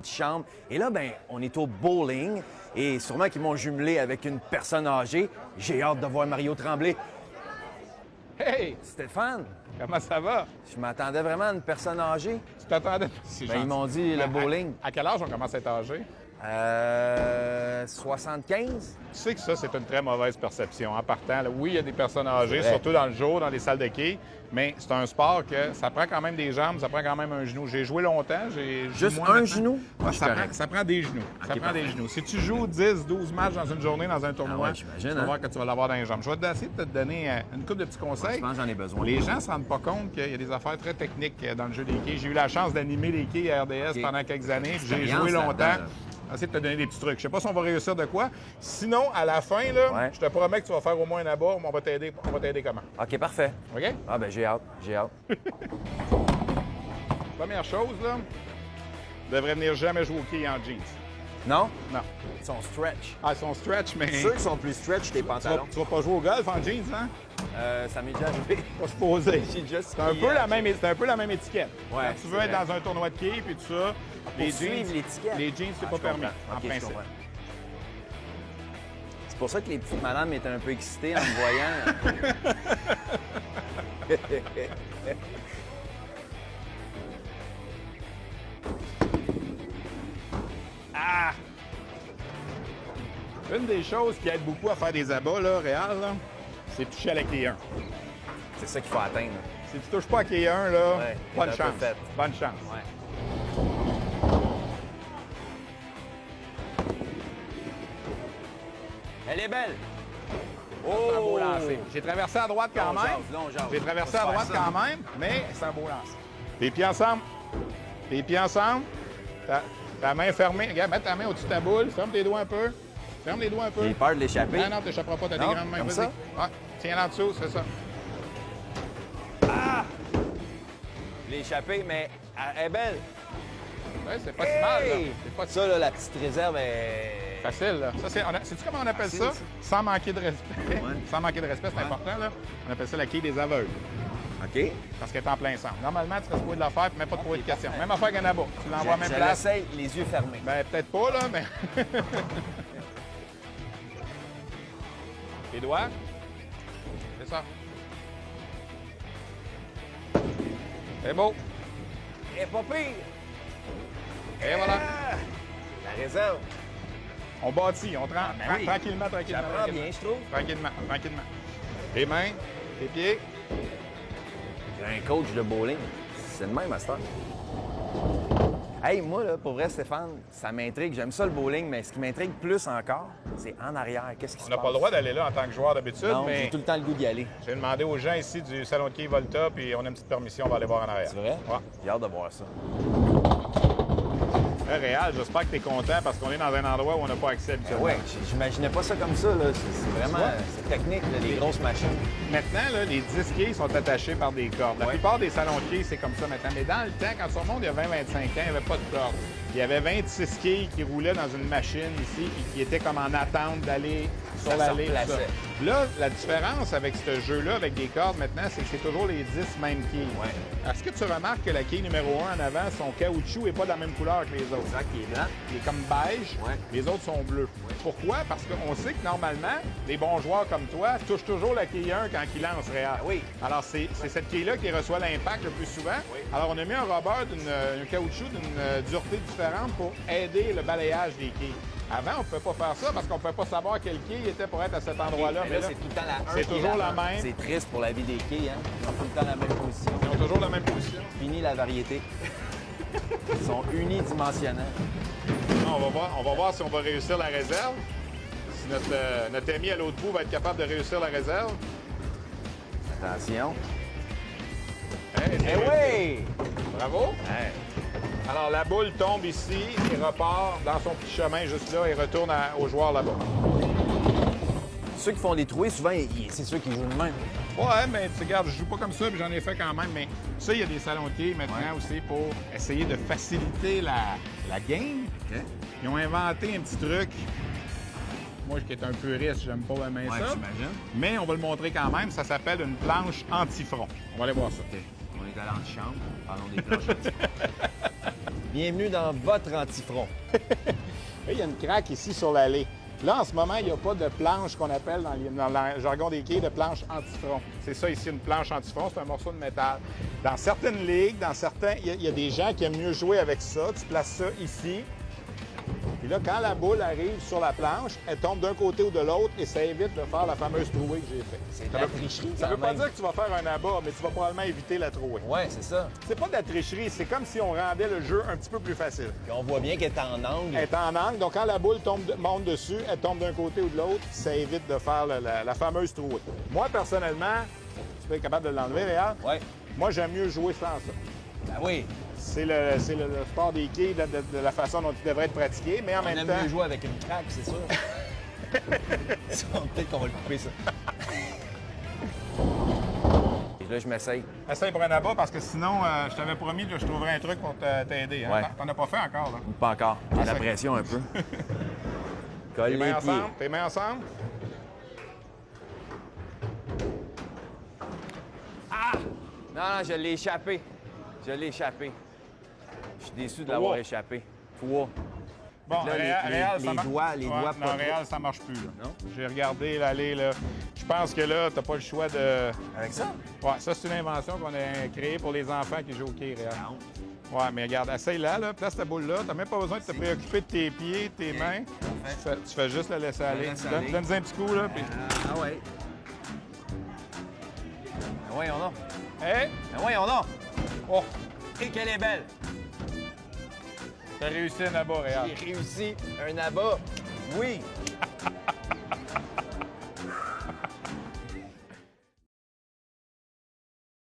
chambre. Et là, ben, on est au bowling et sûrement qu'ils m'ont jumelé avec une personne âgée. J'ai hâte de voir Mario Tremblay. Hey! Stéphane, Comment ça va? je m'attendais vraiment à une personne âgée. Tu t'attendais? C'est Ben, ils gentil. m'ont dit le bowling. À quel âge on commence à être âgé? 75? Tu sais que ça, c'est une très mauvaise perception. En partant, là, oui, il y a des personnes âgées, vrai. surtout dans le jour, dans les salles de quai, mais c'est un sport que ça prend quand même des jambes, ça prend quand même un genou. J'ai joué longtemps. Juste moins un maintenant. genou? Ouais, Je suis correct. ça prend des genoux. Ça prend parfait. des genoux. Si tu joues 10, 12 matchs dans une journée, dans un tournoi, ouais, j'imagine, tu vas hein? voir que tu vas l'avoir dans les jambes. Je vais essayer de te donner une couple de petits conseils. Je pense que j'en ai besoin. Les gens ne se rendent pas compte qu'il y a des affaires très techniques dans le jeu des quais. J'ai eu la chance d'animer les quais à RDS OK. pendant quelques années. puis J'ai Expérience joué longtemps. là-dedans, là. Je vais essayer de te donner des petits trucs. Je sais pas si on va réussir de quoi. Sinon, à la fin, là, Ouais. je te promets que tu vas faire au moins un abat, mais on va t'aider comment. OK, parfait. OK? Ah, ben, j'ai hâte. J'ai hâte. Première chose, là, tu devrais venir jamais jouer au quai en jeans. Non? Non. Ils sont stretch. Ah, ils sont stretch, mais Ceux qui sont plus stretch, tes tu vas, pantalons. tu vas pas jouer au golf en jeans, hein? Ça m'est déjà arrivé. Pas supposé. J'ai juste C'est un peu la même étiquette. Ouais, Quand tu veux c'est être vrai. dans un tournoi de quai puis tout ça, les suivre l'étiquette. les jeans, c'est Ah, pas je permis, comprends. en OK, je principe. comprends. C'est pour ça que les petites madames étaient un peu excitées en me voyant. Ah! Une des choses qui aide beaucoup à faire des abats, là, réel, là, c'est de toucher à la quai 1. C'est ça qu'il faut atteindre. Si tu touches pas à quai 1, là, Ouais, bonne t'es un chance. peu fait. Bonne chance. Ouais. Elle est belle. C'est un beau lancer. J'ai traversé à droite quand Long même. jase, long jase. J'ai traversé On à va droite se faire ça. quand même, mais c'est un beau lancer. Les pieds ensemble. Les pieds ensemble. Ta main fermée. Regarde, mets ta main au-dessus de ta boule. Ferme tes doigts un peu. Ferme les doigts un peu. J'ai peur de l'échapper. Non, non, tu n'échapperas pas. Tu as des Non, grandes mains. comme Vas-y. ça? Ouais. Tiens-la en dessous, c'est ça. Je l'ai échappé, mais elle est belle. Ouais, c'est pas si mal, là. Hey! C'est pas si Ça, là, la petite réserve est... facile, là. Ça, sais-tu comment on appelle Facile, ça? ça. Sans manquer de respect. Ouais. Sans manquer de respect, c'est Ouais. important, là. On appelle ça la quille des aveugles. OK. Parce qu'elle est en plein centre. Normalement, tu serais supposé de la faire, puis même pas de poser de questions. Même affaire qu'un abat. Tu l'envoies à même Je place. l'essaye, les yeux fermés. Ben, peut-être pas, là, mais. Les doigts. C'est ça. C'est beau. Elle est pas pire. Et voilà. Ah! La réserve. On bâtit, on tranquillement, ben oui. tranquillement. J'apprends bien, je trouve. Tranquillement. Tes mains, tes pieds. J'ai un coach de bowling. C'est le même à cette heure. Hey, moi, là, pour vrai, Stéphane, ça m'intrigue. J'aime ça le bowling, mais ce qui m'intrigue plus encore, c'est en arrière. Qu'est-ce qui On se n'a passe? pas le droit d'aller là en tant que joueur d'habitude, Non, mais j'ai tout le temps le goût d'y aller. j'ai demandé aux gens ici du salon de quai Volta, puis on a une petite permission, on va aller voir en arrière. C'est vrai? Ouais. J'ai hâte de voir ça. Très réel. J'espère que tu es content parce qu'on est dans un endroit où on n'a pas accès habituellement. Ouais, j'imaginais pas ça comme ça, là. C'est vraiment... C'est technique, là, les grosses machines. Maintenant, là, les 10 quais sont attachés par des cordes. La Ouais. plupart des salons de quais, c'est comme ça maintenant. Mais dans le temps, quand ça remonte il y a 20-25 ans, il n'y avait pas de cordes. Il y avait 26 quais qui roulaient dans une machine ici puis qui étaient comme en attente d'aller sur Ça la se ligne. replaçait. Là, la différence avec ce jeu-là, avec des cordes maintenant, c'est que c'est toujours les 10 mêmes quais. Ouais. Est-ce que tu remarques que la quai numéro 1 en avant, son caoutchouc n'est pas de la même couleur que les autres? Exact, qui est blanc. Il est comme beige, Ouais. les autres sont bleus. Pourquoi? Parce qu'on sait que normalement, les bons joueurs comme toi touchent toujours la quille 1 quand ils lancent réel. Oui. Alors, c'est cette quille-là qui reçoit l'impact le plus souvent. Oui. Alors, on a mis un rubber, un caoutchouc d'une dureté différente pour aider le balayage des quilles. Avant, on ne pouvait pas faire ça parce qu'on ne pouvait pas savoir quel quille était pour être à cet endroit-là. Mais là, c'est tout le temps la 1 c'est qui est toujours la un. même. C'est triste pour la vie des quilles, hein? Ils ont tout le temps la même position. Ils ont toujours la même position. Fini la variété. Ils sont unidimensionnels. On va voir si on va réussir la réserve. Si notre ami à l'autre bout va être capable de réussir la réserve. Attention. Hey, Eh oui! Bravo! Hey. Alors, la boule tombe ici et repart dans son petit chemin juste là et retourne au joueur là-bas. Ceux qui font des trouées, souvent, c'est ceux qui jouent de même. Ouais, mais tu regardes, je joue pas comme ça, puis j'en ai fait quand même. Mais tu sais, il y a des salons de quai maintenant aussi pour essayer de faciliter la game. OK. Ils ont inventé un petit truc. Moi, qui est un puriste, j'aime pas vraiment ça. j'imagine. Mais on va le montrer quand même. Ça s'appelle une planche anti-front. On va aller voir ça. OK. On est à l'antichambre. Parlons des planches. Bienvenue dans votre antifront. Il y a une craque ici sur l'allée. Là, en ce moment, il n'y a pas de planche qu'on appelle dans le jargon des quais de planche antifront. C'est ça ici, une planche antifront, c'est un morceau de métal. Dans certaines ligues, il y a des gens qui aiment mieux jouer avec ça. Tu places ça ici. Puis là, quand la boule arrive sur la planche, elle tombe d'un côté ou de l'autre et ça évite de faire la fameuse trouée que j'ai faite. C'est de la tricherie, Ça quand veut pas même. dire que tu vas faire un abat, mais tu vas probablement éviter la trouée. Ouais, c'est ça. C'est pas de la tricherie, c'est comme si on rendait le jeu un petit peu plus facile. Puis on voit bien qu'elle est en angle. Elle est en angle, donc quand la boule monte dessus, elle tombe d'un côté ou de l'autre, ça évite de faire la fameuse trouée. Moi, personnellement, tu peux être capable de l'enlever, Réal. Ouais. Moi, j'aime mieux jouer sans ça. Ben oui. C'est le sport des quais de la façon dont il devrait être pratiqué, mais en On même aime temps... mieux jouer avec une craque, c'est sûr. Peut-être qu'on va le couper, ça. Et là, je m'essaye. Essaye pour un abat parce que sinon, je t'avais promis que je trouverais un truc pour t'aider. Hein? Ouais. T'en as pas fait encore, là? Pas encore. J'ai la ça- pression un peu. Colle Tes les mains pieds. ensemble? Tes mains ensemble? Non, non, je l'ai échappé. Je l'ai échappé. Je suis déçu de l'avoir échappé. 3. Bon, Là, Réal, ça les marche. doigts, les doigts non, pas Réal, ça marche plus. Là. Non? J'ai regardé l'allée, là. Je pense que là, t'as pas le choix de... Avec ça? Ouais, ça, c'est une invention qu'on a créée pour les enfants qui jouent au quai, Réal. Ouais, mais regarde, essaye-la, là, place ta boule là. T'as même pas besoin de te préoccuper de tes pieds, de tes mains. Tu fais juste la laisser aller. laisse aller. Donne-nous un petit coup, là. Puis... Ah ouais. Ah ouais, on a. Hey! Ah ouais, on a. Oh! Et qu'elle est belle. T'as réussi un abat, Réal. J'ai réussi un abat. Oui.